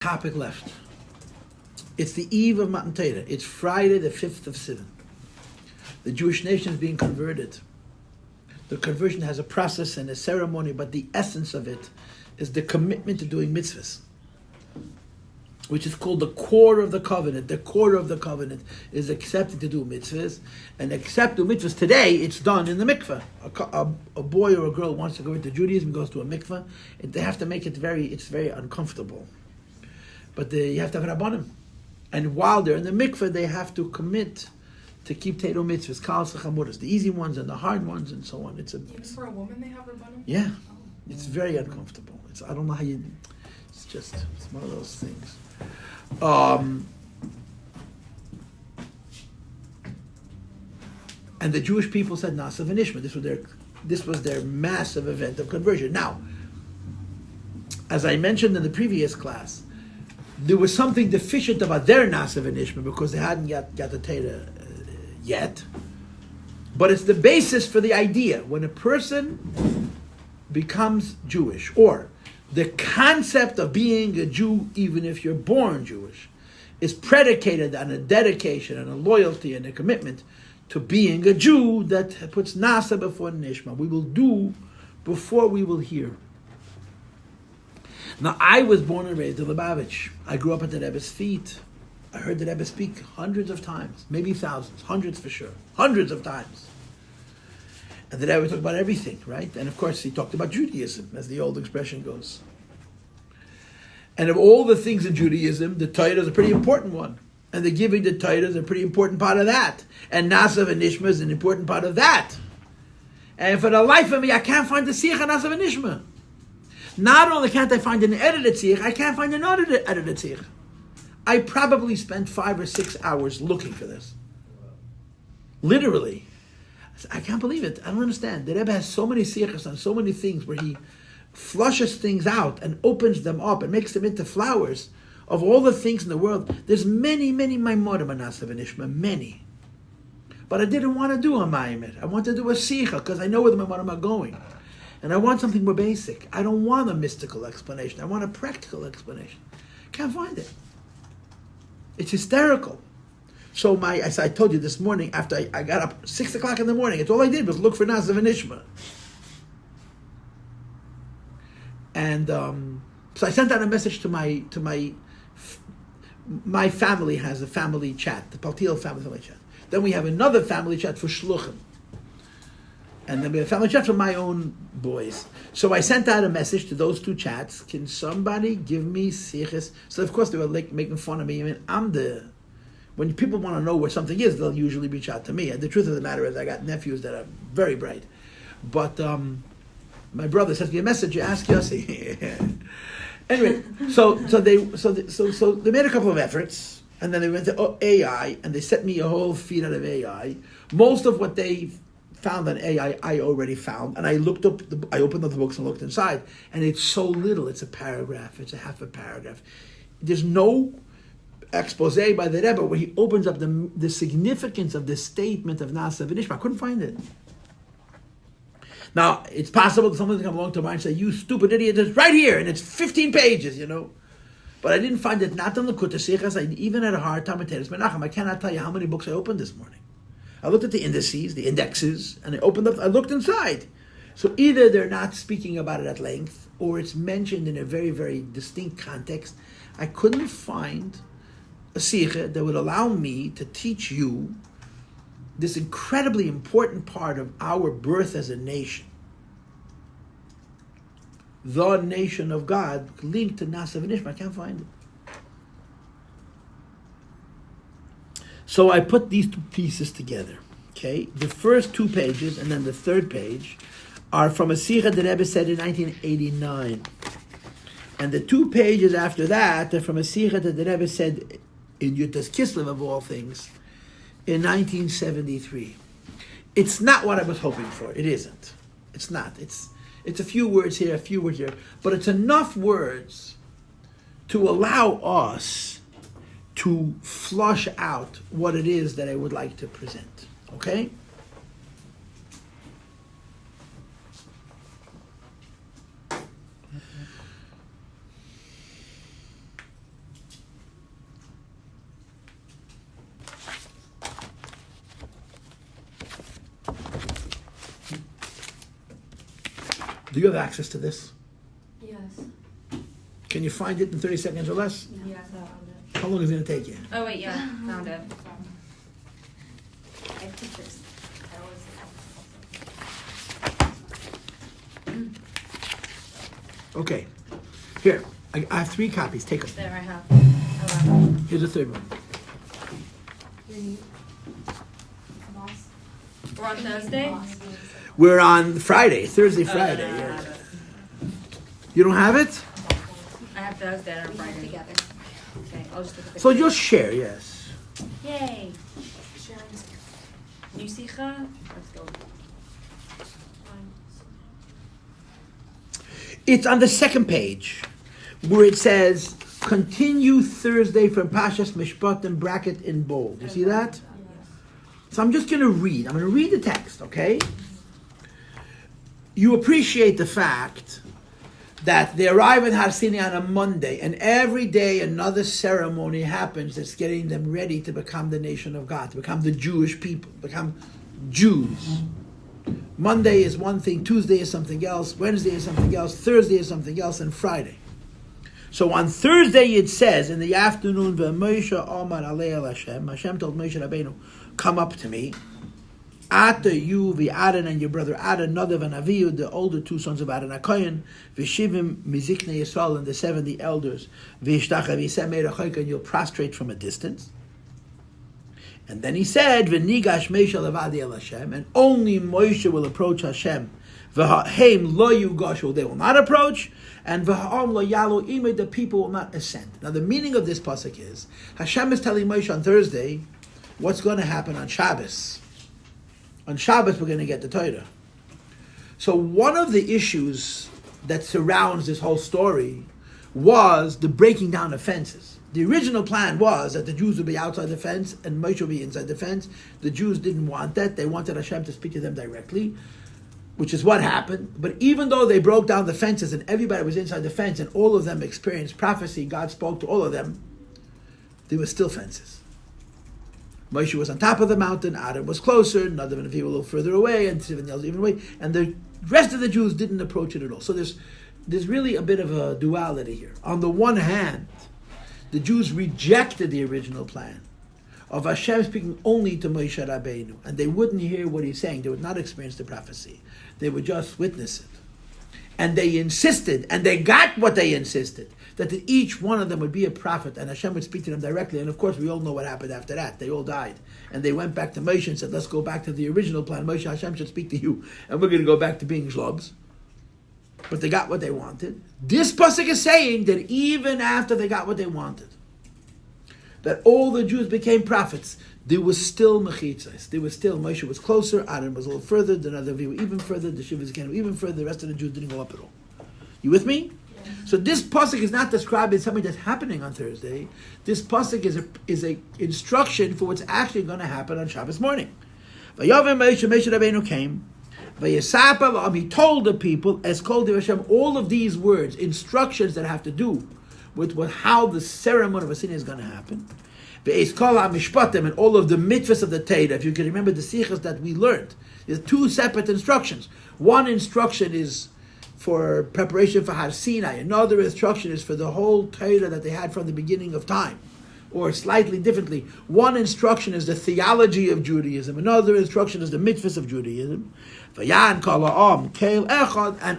Topic left. It's the eve of Matan Torah. It's Friday, the 5th of Sivan. The Jewish nation is being converted. The conversion has a process and a ceremony, but the essence of it is the commitment to doing mitzvahs, which is called the core of the covenant. The core of the covenant is accepting to do mitzvahs, and accept to mitzvahs today, it's done in the mikveh. A boy or a girl wants to go into Judaism, goes to a mikveh, and they have to make it it's very uncomfortable. But you have to have rabbanim. And while they're in the mikveh, they have to commit to keep Torah mitzvahs, kal sechamuras, the easy ones and the hard ones and so on. Even for a woman, they have rabbanim? Yeah. It's very uncomfortable. I don't know how you... It's one of those things. And the Jewish people said Nasa v'nishma. This was their massive event of conversion. Now, as I mentioned in the previous class, there was something deficient about their Nasa v'nishma because they hadn't got the Torah yet. But it's the basis for the idea. When a person becomes Jewish, or the concept of being a Jew, even if you're born Jewish, is predicated on a dedication and a loyalty and a commitment to being a Jew that puts Nasa before Nishma. We will do before we will hear. Now, I was born and raised in Lubavitch. I grew up at the Rebbe's feet. I heard the Rebbe speak hundreds of times, maybe thousands, hundreds for sure, hundreds of times. And the Rebbe talked about everything, right? And of course, he talked about Judaism, as the old expression goes. And of all the things in Judaism, the Torah is a pretty important one. And the giving the Torah is a pretty important part of that. And Nasa v'nishma is an important part of that. And for the life of me, I can't find the Siach and Nasa v'nishma. Not only can't I find an edited Siach, I can't find an edited Siach. I probably spent 5 or 6 hours looking for this. Literally. I can't believe it. I don't understand. The Rebbe has so many siachas on so many things where he flushes things out and opens them up and makes them into flowers of all the things in the world. There's many, many Maimorim on Nasa v'nishma, many. But I didn't want to do a Maimir. I want to do a Sicha because I know where the Maimorim are going. And I want something more basic. I don't want a mystical explanation. I want a practical explanation. Can't find it. It's hysterical. So as I told you this morning, after I got up 6 o'clock in the morning, it's all I did was look for Nasa v'nishma. And so I sent out a message to my family has a family chat, the Paltiel family chat. Then we have another family chat for shluchim. And then we have a family chat for my own boys. So I sent out a message to those two chats. Can somebody give me siches? So of course they were making fun of me. I mean, when people want to know where something is, they'll usually reach out to me. And the truth of the matter is, I got nephews that are very bright. But my brother sent me a message. You ask Yossi. Anyway, so they made a couple of efforts, and then they went to AI, and they sent me a whole feed out of AI. Most of what they found on AI, I already found, and I looked up. I opened up the books and looked inside, and it's so little. It's a paragraph. It's a half a paragraph. There's no expose by the Rebbe where he opens up the significance of the statement of Nasa v'nishma. I couldn't find it. Now, it's possible that someone can come along to mine and say, you stupid idiot, it's right here, and it's 15 pages, But I didn't find it, not in the Likutei Sichos. I even had a hard time with Teres Menachem. I cannot tell you how many books I opened this morning. I looked at the indexes, and I looked inside. So either they're not speaking about it at length, or it's mentioned in a very, very distinct context. I couldn't find a sikha that would allow me to teach you this incredibly important part of our birth as a nation. The nation of God linked to Nasa v'nishma. I can't find it. So I put these two pieces together. Okay, the first 2 pages and then the third page are from a sikha that Rebbe said in 1989. And the 2 pages after that are from a sikha that the Rebbe said in Yutas Kislev, of all things, in 1973. It's not what I was hoping for. It isn't. It's not. It's a few words here, a few words here, but it's enough words to allow us to flush out what it is that I would like to present. Okay? Do you have access to this? Yes. Can you find it in 30 seconds or less? Yes, I found it. How long is it going to take you? Oh wait, yeah, found it. I have pictures. Okay. Here, I have 3 copies. Take them. There I have. Oh, Here's the third one. we're on Thursday? We're on Friday, Thursday, Friday. I Yeah. have it. You don't have it? I have Thursday and Friday together. Okay, I'll just look at the So you'll share, yes. Yay! New Sikha? Let's go. It's on the second page where it says, continue Thursday from Pashas Mishpatim, bracket in bold. You see that? So I'm just going to read. I'm going to read the text, okay? You appreciate the fact that they arrive in Har Sinai on a Monday, and every day another ceremony happens that's getting them ready to become the nation of God, to become the Jewish people, become Jews. Monday is one thing, Tuesday is something else, Wednesday is something else, Thursday is something else, and Friday. So on Thursday it says, in the afternoon, Moshe Omar Alei El Hashem, Hashem told Moshe Rabbeinu, come up to me. Ata, you, Aaron and your brother Aaron, Nadav and Avihu, the older 2 sons of Aaron HaKohen, V'shivim Miziknei Yisrael, and the 70 elders, V'yishtacha v'yisem Erechoika, and you'll prostrate from a distance. And then he said, V'nigash Moshe levadi El Hashem, and only Moshe will approach Hashem. V'ha'hem lo yugashu, they will not approach, and v'ha'om lo yalu imei, the people will not ascend. Now the meaning of this pasuk is, Hashem is telling Moshe on Thursday what's going to happen on Shabbos. On Shabbos we're going to get the Torah. So one of the issues that surrounds this whole story was the breaking down of fences. The original plan was that the Jews would be outside the fence and Moshe would be inside the fence. The Jews didn't want that. They wanted Hashem to speak to them directly, which is what happened. But even though they broke down the fences and everybody was inside the fence and all of them experienced prophecy, God spoke to all of them, there were still fences. Moshe was on top of the mountain, Aaron was closer, Nadav and Avihu were a little further away, and 7 elders even away, and the rest of the Jews didn't approach it at all. So there's really a bit of a duality here. On the one hand, the Jews rejected the original plan of Hashem speaking only to Moshe Rabbeinu, and they wouldn't hear what he's saying. They would not experience the prophecy. They would just witness it. And they insisted, and they got what they insisted, that each one of them would be a prophet, and Hashem would speak to them directly. And of course, we all know what happened after that. They all died. And they went back to Moshe and said, let's go back to the original plan. Moshe, Hashem should speak to you, and we're going to go back to being shlobs. But they got what they wanted. This pasuk is saying that even after they got what they wanted, that all the Jews became prophets, there was still mechitzas. There was still, Moshe was closer, Aaron was a little further, the Nadav were even further, the Shivas came even further, the rest of the Jews didn't go up at all. You with me? Yeah. So this pasuk is not describing something that's happening on Thursday. This pasuk is a instruction for what's actually going to happen on Shabbos morning. Vayavim Moshe Rabbeinu came, Vayesapah, he told the people, as called Hashem, all of these words, instructions that have to do with how the ceremony of Asinah is going to happen. And all of the mitzvahs of the Torah. If you can remember the sichos that we learned, there's 2 separate instructions. One instruction is for preparation for Har Sinai. Another instruction is for the whole Torah that they had from the beginning of time. Or slightly differently, one instruction is the theology of Judaism. Another instruction is the mitzvahs of Judaism. And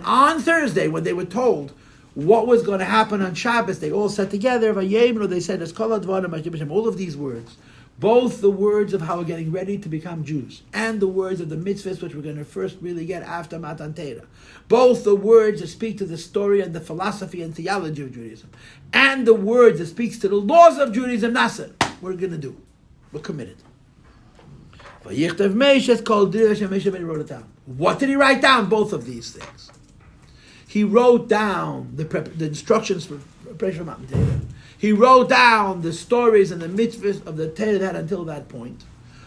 on Thursday, when they were told what was going to happen on Shabbos, they all sat together. They said, all of these words, both the words of how we're getting ready to become Jews, and the words of the mitzvahs, which we're going to first really get after Matan Torah, both the words that speak to the story and the philosophy and theology of Judaism, and the words that speaks to the laws of Judaism, Nasser, we're going to do. We're committed. What did he write down? Both of these things. He wrote down the instructions for preparation for Matan Torah. He wrote down the stories and the mitzvahs of the Torah that until that point.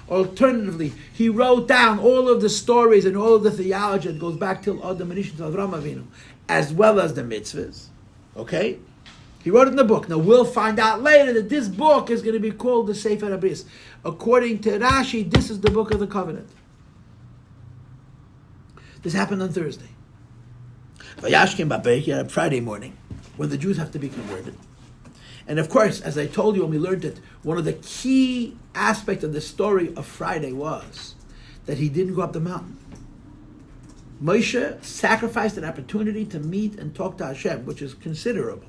Alternatively, he wrote down all of the stories and all of the theology that goes back till Adam and Ish, till Avraham Avinu, as well as the mitzvahs. Okay? He wrote it in the book. Now we'll find out later that this book is going to be called the Sefer HaBris. According to Rashi, this is the book of the covenant. This happened on Thursday. Vayashkem ba'beik, on Friday morning, when the Jews have to be converted. And of course, as I told you when we learned it, one of the key aspects of the story of Friday was that he didn't go up the mountain. Moshe sacrificed an opportunity to meet and talk to Hashem, which is considerable.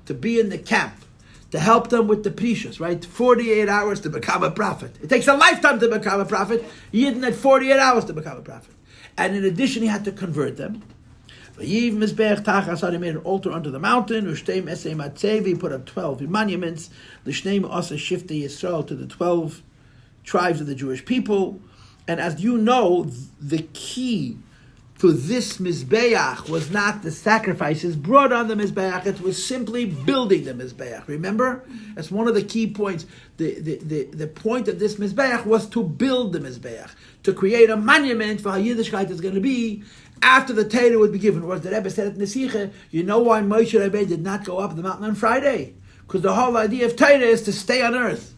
To be in the camp, to help them with the precious, right? 48 hours to become a prophet. It takes a lifetime to become a prophet. He didn't had 48 hours to become a prophet. And in addition, he had to convert them. He made an altar under the mountain. He put up 12 monuments. The Shnei also shifted Yisrael to the 12 tribes of the Jewish people. And as you know, the key to this Mizbeach was not the sacrifices brought on the Mizbeach, it was simply building the Mizbeach. Remember? That's one of the key points. The point of this Mizbeach was to build the Mizbeach, to create a monument for how Yiddishkeit is going to be after the Torah would be given. Or as the Rebbe said at Nesiche, you know why Moshe Rabbeinu did not go up the mountain on Friday? Because the whole idea of Torah is to stay on earth.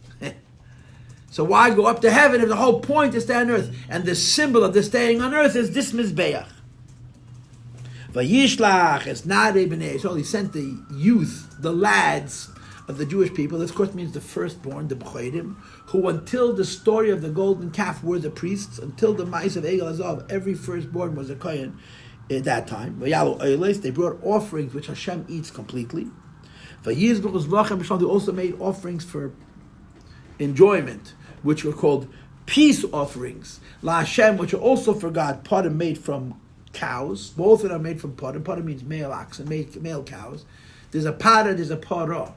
So why go up to heaven if the whole point is to stay on earth? And the symbol of the staying on earth is this Mizbeach. Vayishlach es na'arei b'nei. So he sent the youth, the lads of the Jewish people. This, of course, means the firstborn, the B'chorim, who until the story of the golden calf were the priests, until the mice of Egel Azov, every firstborn was a kohen at that time. Vayalu oiles, they brought offerings which Hashem eats completely. Vayizbuch uzvachem, they also made offerings for enjoyment, which were called peace offerings, La Hashem, which are also for God, potim made from cows. Both of them are made from potim. Potim means male oxen, male cows. There's a pada, there's a parah.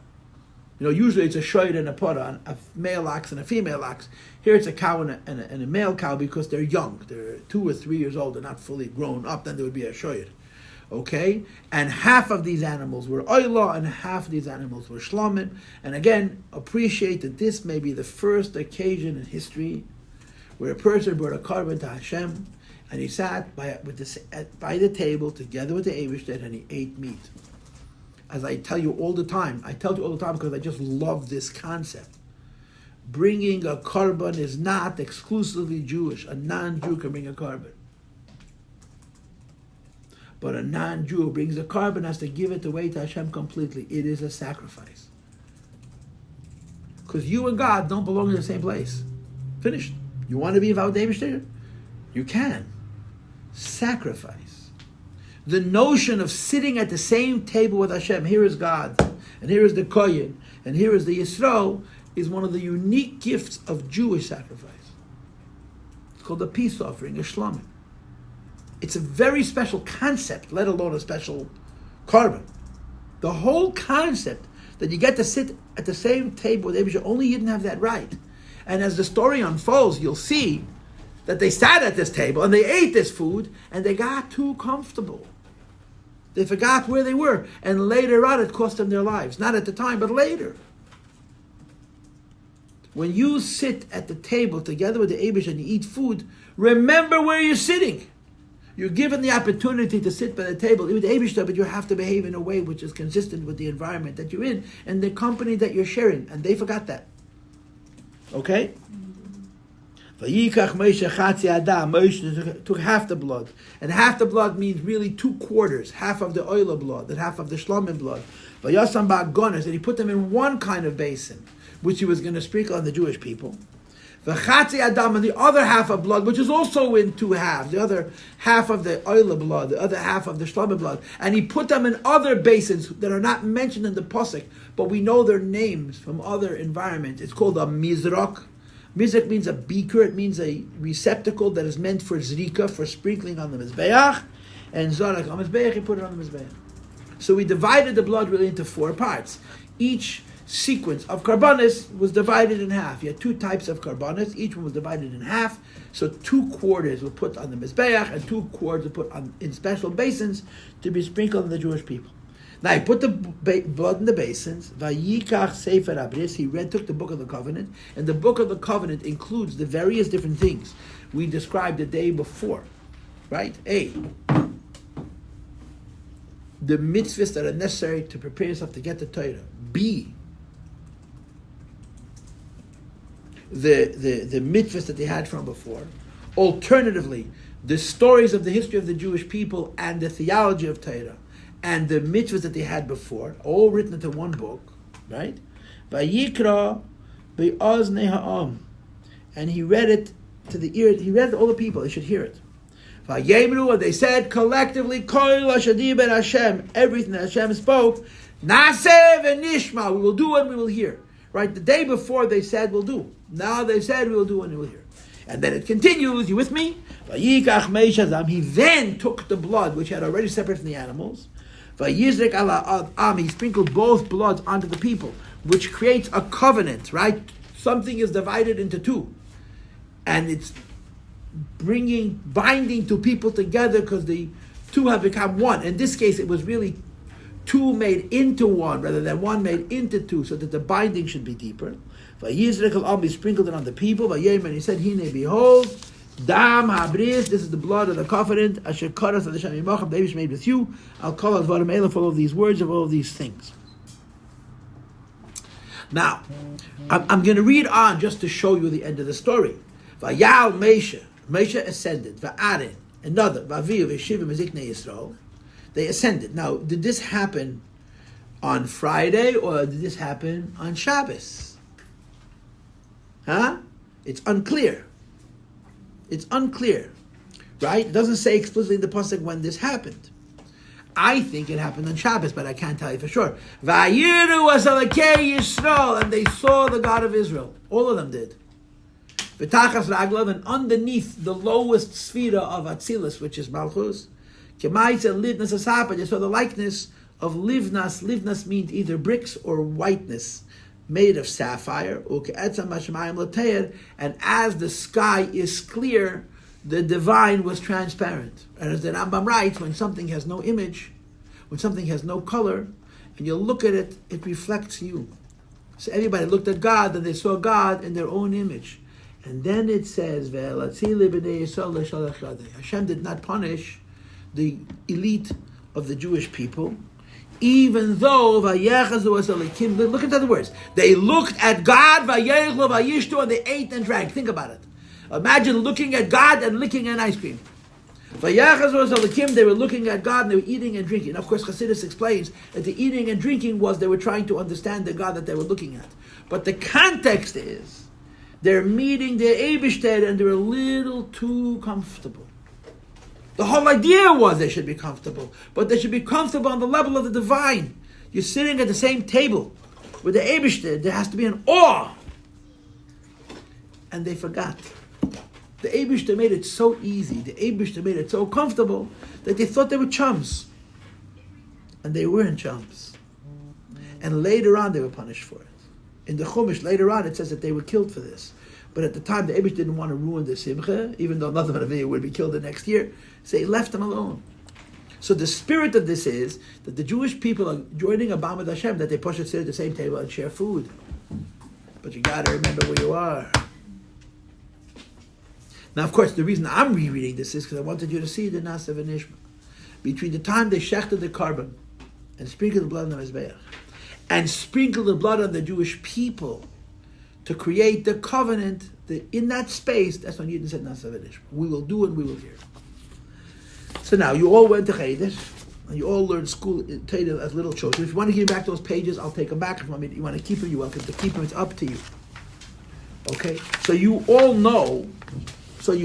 You know, usually it's a shoyd and a parah, a male ox and a female ox. Here it's a cow and a male cow because they're young. They're 2 or 3 years old. They're not fully grown up. Then there would be a shoyd. Okay? And half of these animals were oila and half of these animals were shlomim. And again, appreciate that this may be the first occasion in history where a person brought a korban to Hashem and he sat by the table together with the Eibishter and he ate meat. As I tell you all the time, because I just love this concept. Bringing a korban is not exclusively Jewish. A non-Jew can bring a korban. But a non-Jew who brings a korban has to give it away to Hashem completely. It is a sacrifice. Because you and God don't belong in the same place. Finished. You want to be Vavod Eibishter? You can. Sacrifice. The notion of sitting at the same table with Hashem, here is God, and here is the Kohen, and here is the Yisro, is one of the unique gifts of Jewish sacrifice. It's called a peace offering, a shlomim. It's a very special concept, let alone a special korban. The whole concept that you get to sit at the same table with Eibishter, only you didn't have that right. And as the story unfolds, you'll see that they sat at this table and they ate this food and they got too comfortable. They forgot where they were. And later on, it cost them their lives. Not at the time, but later. When you sit at the table together with the Eibush and you eat food, remember where you're sitting. You're given the opportunity to sit by the table with the Eibush, but you have to behave in a way which is consistent with the environment that you're in and the company that you're sharing. And they forgot that. Okay? Vayikach Moshe Chatzi Adam. Moshe took half the blood. And half the blood means really 2/4. Half of the oil blood and half of the shlomim blood. Vayasam ba'gonas. And he put them in one kind of basin, which he was going to sprinkle on the Jewish people. V'chatzi Adam, and the other half of blood, which is also in 2 halves. The other half of the oil blood, the other half of the shlomim blood. And he put them in other basins that are not mentioned in the Pasuk, but we know their names from other environments. It's called a mizrach. Mizrach means a beaker. It means a receptacle that is meant for zrika, for sprinkling on the mizbeach. And zorak on mizbeach, he put it on the mizbeach. So we divided the blood really into 4 parts. Each sequence of karbanis was divided in half. You had 2 types of karbanis. Each one was divided in half. So 2/4 were put on the mizbeach and 2/4 were put on in special basins to be sprinkled on the Jewish people. Now he put the blood in the basins. Vayikach Sefer Abris. He took the Book of the Covenant, and the Book of the Covenant includes the various different things we described the day before. Right? A. The mitzvahs that are necessary to prepare yourself to get the Torah. B. The mitzvahs that they had from before. Alternatively, the stories of the history of the Jewish people and the theology of Torah and the mitzvahs that they had before, all written into one book, right? Vayikra be'oznei ha'am, and he read it to the ear. He read it to all the people. They should hear it. Vayemru, and they said collectively, Kol hashadi ben Hashem, everything that Hashem spoke, Naseh v'nishma, we will do and we will hear. Right? The day before they said we'll do. Now they said we will do and we will hear. And then it continues. You with me? Vayikach meishazam. He then took the blood which had already separated from the animals. Vayizrek ala am. He sprinkled both bloods onto the people, which creates a covenant. Right? Something is divided into two, and it's binding two people together because the two have become one. In this case, it was really two made into one rather than one made into two, so that the binding should be deeper. Vayizrek al am. He sprinkled it on the people. Vayem, and he said, Hine, behold, dam habris. This is the blood of the covenant. Asher karas of the Shem Yimacham. The Eibush made with you. I'll call out Varim Elah for all of these words of all of these things. Now, I'm going to read on just to show you the end of the story. Vayal Moshe ascended. Va'arin, another. Vaviv Yeshivim Eziknei Yisrael. They ascended. Now, did this happen on Friday or did this happen on Shabbos? Huh? It's unclear. It's unclear. Right? It doesn't say explicitly in the pasuk when this happened. I think it happened on Shabbos, but I can't tell you for sure. Vayiru Azalakei Yisrael, and they saw the God of Israel. All of them did. V'tachas raglav, and underneath the lowest sphera of Atzilus, which is Malchus, Kemaitza livnas asapa, they saw the likeness of livnas. Livnas means either bricks or whiteness, made of sapphire. Uke'etzam hashemayim l'teir, and as the sky is clear, the divine was transparent. And as the Rambam writes, when something has no image, when something has no color, and you look at it, it reflects you. So everybody looked at God, and they saw God in their own image. And then it says, Hashem did not punish the elite of the Jewish people, even though, look at the other words, they looked at God, and they ate and drank. Think about it. Imagine looking at God and licking an ice cream. They were looking at God and they were eating and drinking. Of course, Chassidus explains that the eating and drinking was they were trying to understand the God that they were looking at. But the context is, they're meeting the Eibishter and they're a little too comfortable. The whole idea was they should be comfortable, but they should be comfortable on the level of the divine. You're sitting at the same table with the Eibishter, there has to be an awe. And they forgot. The Eibishter made it so easy, the Eibishter made it so comfortable that they thought they were chums. And they weren't chums. And later on they were punished for it. In the Chumash, later on, it says that they were killed for this. But at the time, the Eibush didn't want to ruin the Simcha, even though nothing but a would be killed the next year. So he left them alone. So the spirit of this is that the Jewish people are joining a Bamad Hashem, that they push and sit at the same table and share food. But you got to remember where you are. Now, of course, the reason I'm rereading this is because I wanted you to see the Nasa v'Nishma. Between the time they shechted the carbon and sprinkled the blood on the Mizbeach, and sprinkle the blood on the Jewish people to create the covenant, in that space, that's when Yidden said, Nasa v'Nishma. We will do and we will hear. So now, you all went to Cheder, and you all learned school Torah as little children. If you want to give back those pages, I'll take them back. If you want to keep them, you're welcome to keep them. It's up to you. Okay? So you all know the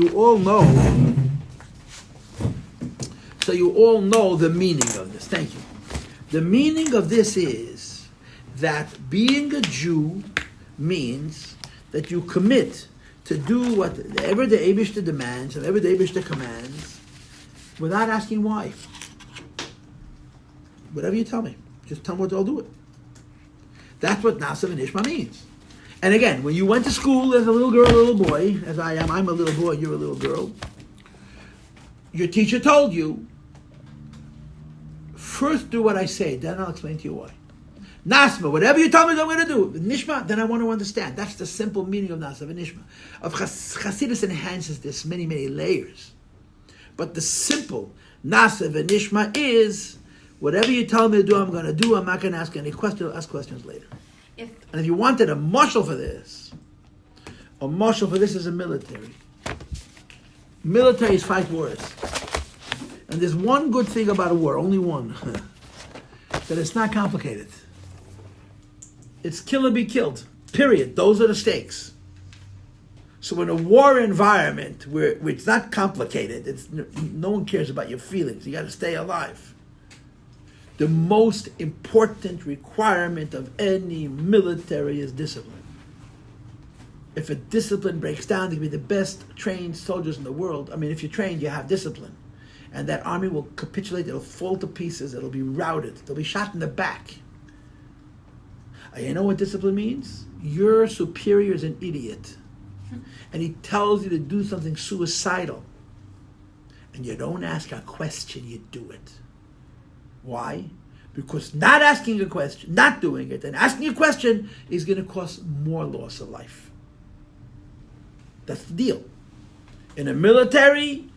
meaning of this. Thank you. The meaning of this is that being a Jew means that you commit to do whatever the Eibishter demands, whatever the Eibishter commands, without asking why. Whatever you tell me. Just tell me what I'll do it. That's what Nasa v'Nishma means. And again, when you went to school as a little girl, a little boy, as I am, I'm a little boy, you're a little girl, your teacher told you, first do what I say, then I'll explain to you why. Nasma, whatever you tell me I'm going to do, Nishma, then I want to understand. That's the simple meaning of Nasa v'Nishma. Of Chassidus enhances this many, many layers. But the simple Nasa v'Nishma is, whatever you tell me to do, I'm going to do. I'm not going to ask any questions. I'll ask questions later. And if you wanted a mashal for this is a military. Militaries fight wars. And there's one good thing about a war, only one, that it's not complicated. It's kill or be killed, period. Those are the stakes. So in a war environment where it's not complicated, no one cares about your feelings. You got to stay alive. The most important requirement of any military is discipline. If a discipline breaks down, they can be the best trained soldiers in the world. I mean, if you're trained, you have discipline. And that army will capitulate, it'll fall to pieces, it'll be routed, they'll be shot in the back. You know what discipline means? Your superior is an idiot. And he tells you to do something suicidal. And you don't ask a question, you do it. Why? Because not asking a question, not doing it, and asking a question is going to cause more loss of life. That's the deal. In a military,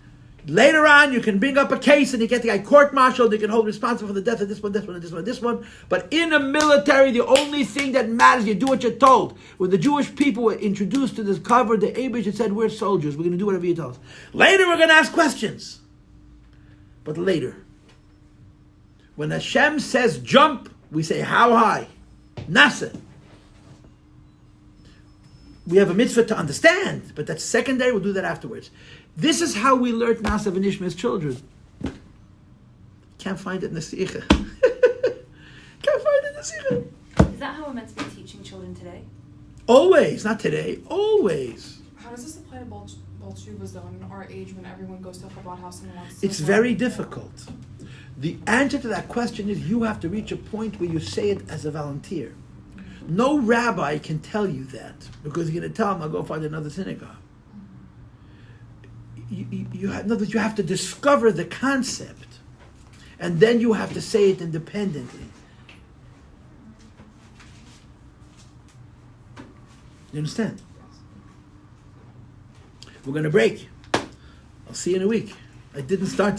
later on you can bring up a case and you get the guy court-martialed, you can hold responsible for the death of this one, this one, and this one, and this one. But in a military, the only thing that matters, you do what you're told. When the Jewish people were introduced to this cover, the Abish said, we're soldiers, we're going to do whatever you tell us. Later we're going to ask questions. But later. When Hashem says jump, we say how high? Nasa. We have a mitzvah to understand, but that's secondary, we'll do that afterwards. This is how we learned Nasa v'nishma as children. Can't find it in the Sikha. Can't find it in the Sikha. Is that how we're meant to be teaching children today? Always, not today, always. How does this apply to Baal Teshuvas though in our age when everyone goes to a Chabad house and wants to... It's very difficult. The answer to that question is you have to reach a point where you say it as a volunteer. No rabbi can tell you that because you're going to tell him, I'll go find another synagogue. In other words, you have to discover the concept and then you have to say it independently. You understand? We're going to break. I'll see you in a week. I didn't start